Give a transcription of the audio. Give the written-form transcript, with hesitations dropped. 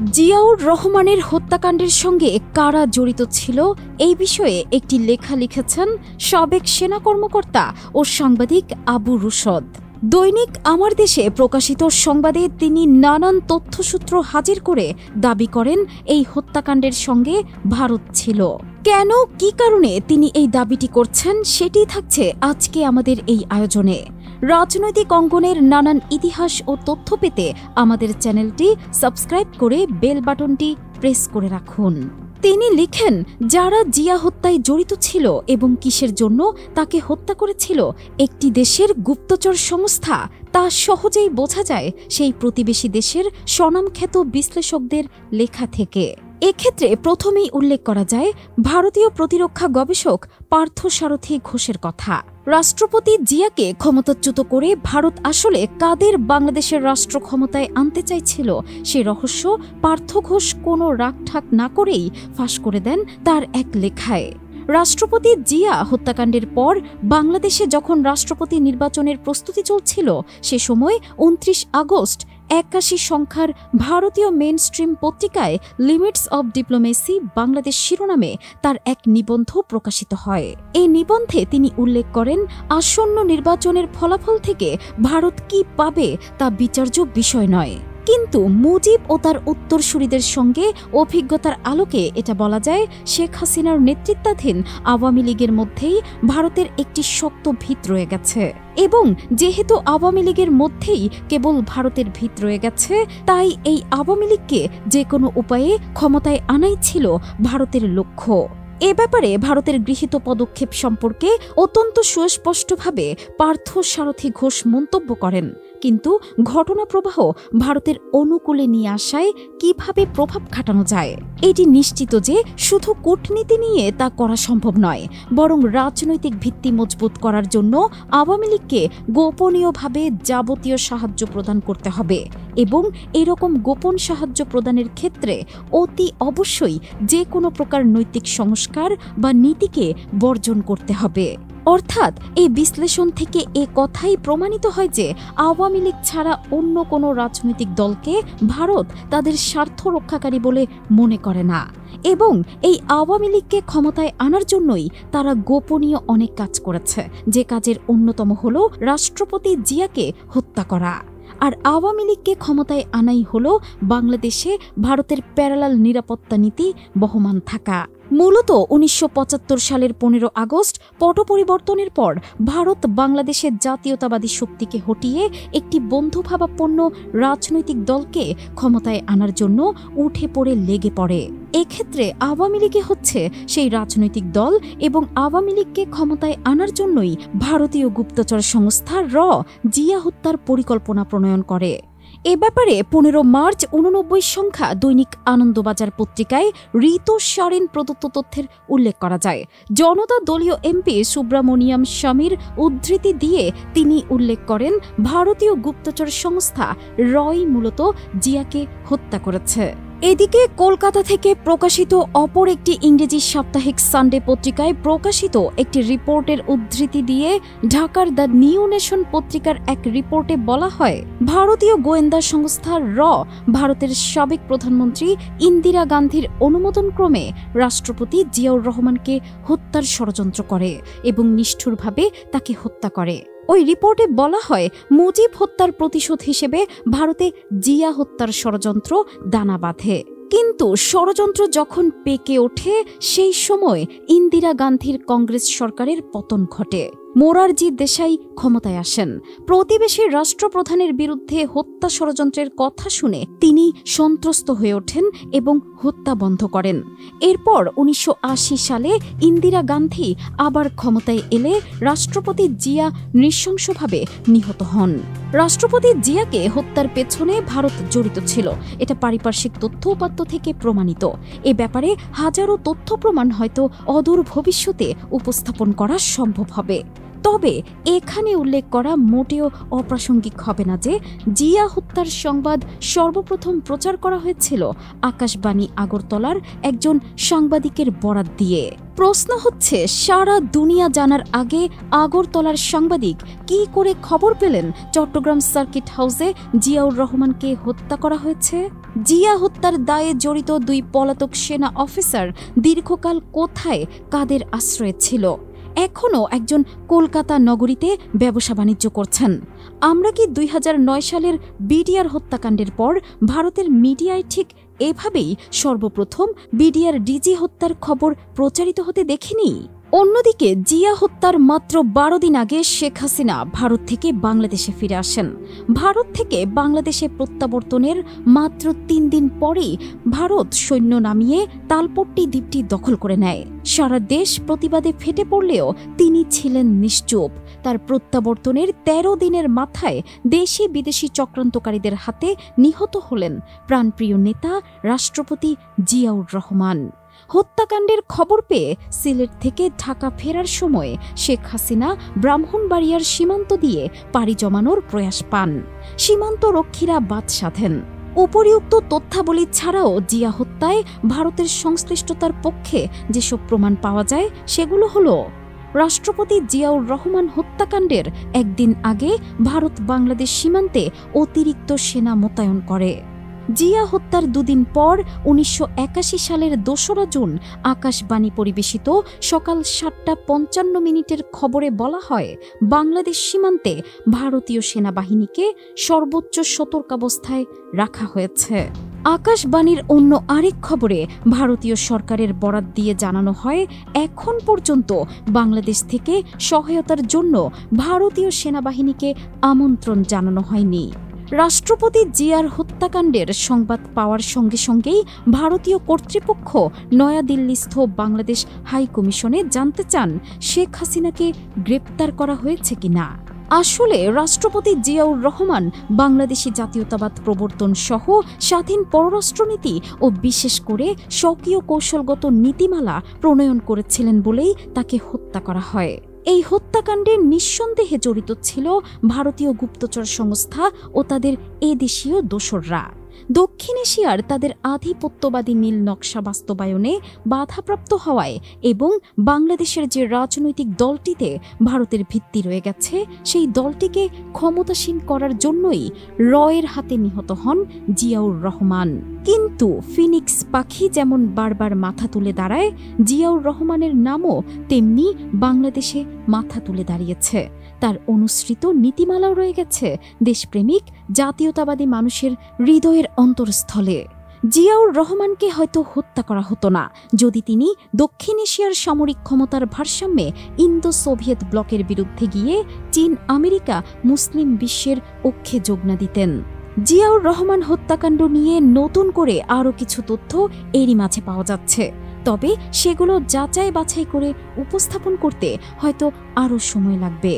জিয়াউর রহমানের হত্যাকাণ্ডের সঙ্গে কারা জড়িত ছিল এই বিষয়ে একটি লেখা লিখেছেন সাবেক সেনা কর্মকর্তা ও সাংবাদিক আবু রুশদ। দৈনিক আমার দেশে প্রকাশিত সংবাদে তিনি নানান তথ্যসূত্র হাজির করে দাবি করেন এই হত্যাকাণ্ডের সঙ্গে ভারত ছিল। কেন, কি কারণে তিনি এই দাবিটি করছেন সেটি থাকছে আজকে আমাদের এই আয়োজনে। রাজনৈতিক অঙ্গনের নানান ইতিহাস ও তথ্য পেতে আমাদের চ্যানেলটি সাবস্ক্রাইব করে বেল বাটনটি প্রেস করে রাখুন। তিনি লিখেন, যারা জিয়া হত্যায় জড়িত ছিল এবং কিসের জন্য তাকে হত্যা করেছিল একটি দেশের গুপ্তচর সংস্থা, তা সহজেই বোঝা যায় সেই প্রতিবেশী দেশের স্বনামখ্যাত বিশ্লেষকদের লেখা থেকে। এক্ষেত্রে প্রথমেই উল্লেখ করা যায় ভারতীয় প্রতিরক্ষা গবেষক পার্থসারথী ঘোষের কথা। রাষ্ট্রপতি জিয়াকে ক্ষমতাচ্যুত করে ভারত আসলে কাদের বাংলাদেশের রাষ্ট্র ক্ষমতায় আনতে চাইছিল সে রহস্য পার্থ ঘোষ কোনো রাগঠাক না করেই ফাঁস করে দেন তার এক লেখায়। রাষ্ট্রপতি জিয়া হত্যাকাণ্ডের পর বাংলাদেশে যখন রাষ্ট্রপতি নির্বাচনের প্রস্তুতি চলছিল সে সময় ২৯ আগস্ট ৮১ সংখ্যার ভারতীয় মেইন স্ট্রিম পত্রিকায় লিমিটস অব ডিপ্লোমেসি বাংলাদেশ শিরোনামে তার এক নিবন্ধ প্রকাশিত হয়। এই নিবন্ধে তিনি উল্লেখ করেন, আসন্ন নির্বাচনের ফলাফল থেকে ভারত কি পাবে তা বিচার্য বিষয় নয়, কিন্তু মুজিব ও তার উত্তরসূরিদের সঙ্গে অভিজ্ঞতার আলোকে এটা বলা যায় শেখ হাসিনার নেতৃত্বাধীন আওয়ামী লীগের মধ্যেই ভারতের একটি শক্ত ভিত রয়ে গেছে, এবং যেহেতু আওয়ামী লীগের মধ্যেই কেবল ভারতের ভিত রয়ে গেছে, তাই এই আওয়ামী লীগকে যে কোনো উপায়ে ক্ষমতায় আনাই ছিল ভারতের লক্ষ্য। এ ব্যাপারে ভারতের গৃহীত পদক্ষেপ সম্পর্কে অত্যন্ত সুস্পষ্টভাবে পার্থসারথী ঘোষ মন্তব্য করেন, কিন্তু ঘটনাপ্রবাহ ভারতের অনুকূলে নিয়ে আসায় কিভাবে প্রভাব খাটানো যায় এটি নিশ্চিত যে শুধু কূটনীতি নিয়ে তা করা সম্ভব নয়, বরং রাজনৈতিক ভিত্তি মজবুত করার জন্য আওয়ামী লীগকে গোপনীয়ভাবে যাবতীয় সাহায্য প্রদান করতে হবে, এবং এরকম গোপন সাহায্য প্রদানের ক্ষেত্রে অতি অবশ্যই যে কোনো প্রকার নৈতিক সংস্কার বা নীতিকে বর্জন করতে হবে। অর্থাৎ এই বিশ্লেষণ থেকে এ কথাই প্রমাণিত হয় যে আওয়ামী লীগ ছাড়া অন্য কোনো রাজনৈতিক দলকে ভারত তাদের স্বার্থ রক্ষাকারী বলে মনে করে না, এবং এই আওয়ামী লীগকে ক্ষমতায় আনার জন্যই তারা গোপনীয় অনেক কাজ করেছে, যে কাজের অন্যতম হল রাষ্ট্রপতি জিয়াকে হত্যা করা। আর আওয়ামী লীগকে ক্ষমতায় আনাই হল বাংলাদেশে ভারতের প্যারালাল নিরাপত্তা নীতি বহমান থাকা। মূলত ১৯৭৫ সালের ১৫ আগস্ট পট পরিবর্তনের পর ভারত বাংলাদেশের জাতীয়তাবাদী শক্তিকে হটিয়ে একটি বন্ধুভাবাপন্ন রাজনৈতিক দলকে ক্ষমতায় আনার জন্য উঠে পড়ে লেগে পড়ে। এক্ষেত্রে আওয়ামী লীগে হচ্ছে সেই রাজনৈতিক দল, এবং আওয়ামী লীগকে ক্ষমতায় আনার জন্যই ভারতীয় গুপ্তচর সংস্থা জিয়া হত্যার পরিকল্পনা প্রণয়ন করে। এ ব্যাপারে ১৫ মার্চ ৮৯ সংখ্যা দৈনিক আনন্দবাজার পত্রিকায় ঋতু সারেন প্রদত্ত তথ্যের উল্লেখ করা যায়। জনতা দলীয় এমপি সুব্রামণিয়াম স্বামীর উদ্ধৃতি দিয়ে তিনি উল্লেখ করেন, ভারতীয় গুপ্তচর সংস্থা রই মূলত জিয়াকে হত্যা করেছে। এদিকে কলকাতা থেকে প্রকাশিত অপর একটি ইংরেজি সাপ্তাহিক সানডে পত্রিকায় প্রকাশিত একটি রিপোর্টের উদ্ধৃতি দিয়ে ঢাকার দ্য নিউ নেশন পত্রিকার এক রিপোর্টে বলা হয়, ভারতীয় গোয়েন্দা সংস্থা ভারতের সাবেক প্রধানমন্ত্রী ইন্দিরা গান্ধীর অনুমোদনক্রমে রাষ্ট্রপতি জিয়াউর রহমানকে হত্যার ষড়যন্ত্র করে এবং নিষ্ঠুরভাবে তাকে হত্যা করে। ওই রিপোর্টে বলা হয়, মুজিব হত্যার প্রতিশোধ হিসেবে ভারতে জিয়া হত্যার ষড়যন্ত্র দানা বাঁধে, কিন্তু ষড়যন্ত্র যখন পেকে ওঠে সেই সময় ইন্দিরা গান্ধীর কংগ্রেস সরকারের পতন ঘটে। মোরারজি দেশাই ক্ষমতায় আসেন। প্রতিবেশী রাষ্ট্রপ্রধানের বিরুদ্ধে হত্যা ষড়যন্ত্রের কথা শুনে তিনি সন্ত্রস্ত হয়ে ওঠেন এবং হত্যা বন্ধ করেন। এরপর ১৯৮০ সালে ইন্দিরা গান্ধী আবার ক্ষমতায় এলে রাষ্ট্রপতি জিয়া নৃশংসভাবে নিহত হন। রাষ্ট্রপতি জিয়াকে হত্যার পেছনে ভারত জড়িত ছিল, এটা পারিপার্শ্বিক তথ্য উপাত্ত থেকে প্রমাণিত। এ ব্যাপারে হাজারো তথ্য প্রমাণ হয়তো অদূর ভবিষ্যতে উপস্থাপন করা সম্ভব হবে। তবে এখানে উল্লেখ করা মোটেও অপ্রাসঙ্গিক হবে না যে জিয়া হত্যার সংবাদ সর্বপ্রথম প্রচার করা হয়েছিল আকাশবাণী আগরতলার একজন সাংবাদিকের বরাত দিয়ে। প্রশ্ন হচ্ছে, সারা দুনিয়া জানার আগে আগরতলার সাংবাদিক কি করে খবর পেলেন চট্টগ্রাম সার্কিট হাউসে জিয়াউর রহমানকে হত্যা করা হয়েছে? জিয়া হত্যার দায়ে জড়িত 2 পলাতক সেনা অফিসার দীর্ঘকাল কোথায়, কাদের আশ্রয়ে ছিল? এখনও একজন কলকাতা নগরীতে ব্যবসা বাণিজ্য করছেন। আমরা কি 2009 সালের বিডিআর হত্যাকাণ্ডের পর ভারতের মিডিয়ায় ঠিক এভাবেই সর্বপ্রথম বিডিআর ডিজি হত্যার খবর প্রচারিত হতে দেখিনি? অন্যদিকে জিয়া হত্যার মাত্র 12 দিন আগে শেখ হাসিনা ভারত থেকে বাংলাদেশে ফিরে আসেন। ভারত থেকে বাংলাদেশে প্রত্যাবর্তনের মাত্র 3 দিন পরেই ভারত সৈন্য নামিয়ে তালপট্টি দ্বীপটি দখল করে নেয়। সারা দেশ প্রতিবাদে ফেটে পড়লেও তিনি ছিলেন নিশ্চুপ। তার প্রত্যাবর্তনের 13 দিনের মাথায় দেশি বিদেশি চক্রান্তকারীদের হাতে নিহত হলেন প্রাণপ্রিয় নেতা রাষ্ট্রপতি জিয়াউর রহমান। হত্যাকাণ্ডের খবর পেয়ে সিলেট থেকে ঢাকা ফেরার সময় শেখ হাসিনা ব্রাহ্মণবাড়িয়ার সীমান্ত দিয়ে পাড়ি জমানোর প্রয়াস পান। সীমান্ত রক্ষীরা বাদ সাধেন। উপরিউক্ত তথ্যাবলী ছাড়াও জিয়া হত্যায় ভারতের সংশ্লিষ্টতার পক্ষে যেসব প্রমাণ পাওয়া যায় সেগুলো হলো: রাষ্ট্রপতি জিয়াউর রহমান হত্যাকাণ্ডের একদিন আগে ভারত বাংলাদেশ সীমান্তে অতিরিক্ত সেনা মোতায়েন করে। জিয়া হত্যার 2 দিন পর 1981 সালের 2রা জুন আকাশবাণী পরিবেশিত সকাল 7:55 খবরে বলা হয় বাংলাদেশ সীমান্তে ভারতীয় সেনাবাহিনীকে সর্বোচ্চ সতর্কাবস্থায় রাখা হয়েছে। আকাশবাণীর অন্য আরেক খবরে ভারতীয় সরকারের বরাত দিয়ে জানানো হয় এখন পর্যন্ত বাংলাদেশ থেকে সহায়তার জন্য ভারতীয় সেনাবাহিনীকে আমন্ত্রণ জানানো হয়নি। রাষ্ট্রপতি জিয়ার হত্যাকাণ্ডের সংবাদ পাওয়ার সঙ্গে সঙ্গেই ভারতীয় কর্তৃপক্ষ নয়াদিল্লিস্থ বাংলাদেশ হাইকমিশনে জানতে চান শেখ হাসিনাকে গ্রেপ্তার করা হয়েছে কিনা। আসলে রাষ্ট্রপতি জিয়াউর রহমান বাংলাদেশি জাতীয়তাবাদ প্রবর্তন সহ স্বাধীন পররাষ্ট্রনীতি ও বিশেষ করে স্বকীয় কৌশলগত নীতিমালা প্রণয়ন করেছিলেন বলেই তাকে হত্যা করা হয়। এই হত্যাকাণ্ডে নিঃসন্দেহে জড়িত ছিল ভারতীয় গুপ্তচর সংস্থা ও তাদের এদেশীয় দোসররা। দক্ষিণ এশিয়ার তাদের আধিপত্যবাদী নীল নকশা বাস্তবায়নে বাধাপ্রাপ্ত হওয়ায় এবং বাংলাদেশের যে রাজনৈতিক দলটিতে ভারতের ভিত্তি রয়ে গেছে সেই দলটিকে ক্ষমতাসীন করার জন্যই রয়ের হাতে নিহত হন জিয়াউর রহমান। কিন্তু ফিনিক্স পাখি যেমন বারবার মাথা তুলে দাঁড়ায়, জিয়াউর রহমানের নামও তেমনি বাংলাদেশে মাথা তুলে দাঁড়িয়েছে। তার অনুসৃত নীতিমালাও রয়ে গেছে দেশপ্রেমিক জাতীয়তাবাদী মানুষের হৃদয়ের অন্তরস্থলে। জিয়াউর রহমানকে হয়তো হত্যা করা হতো না যদি তিনি দক্ষিণ এশিয়ার সামরিক ক্ষমতার ভারসাম্যে ইন্দো সোভিয়েত ব্লকের বিরুদ্ধে গিয়ে চীন, আমেরিকা, মুসলিম বিশ্বের পক্ষে যোগ না দিতেন। জিয়াউর রহমান হত্যাকাণ্ড নিয়ে নতুন করে আরও কিছু তথ্য এরই মাঝে পাওয়া যাচ্ছে, তবে সেগুলো যাচাই বাছাই করে উপস্থাপন করতে হয়তো আরও সময় লাগবে।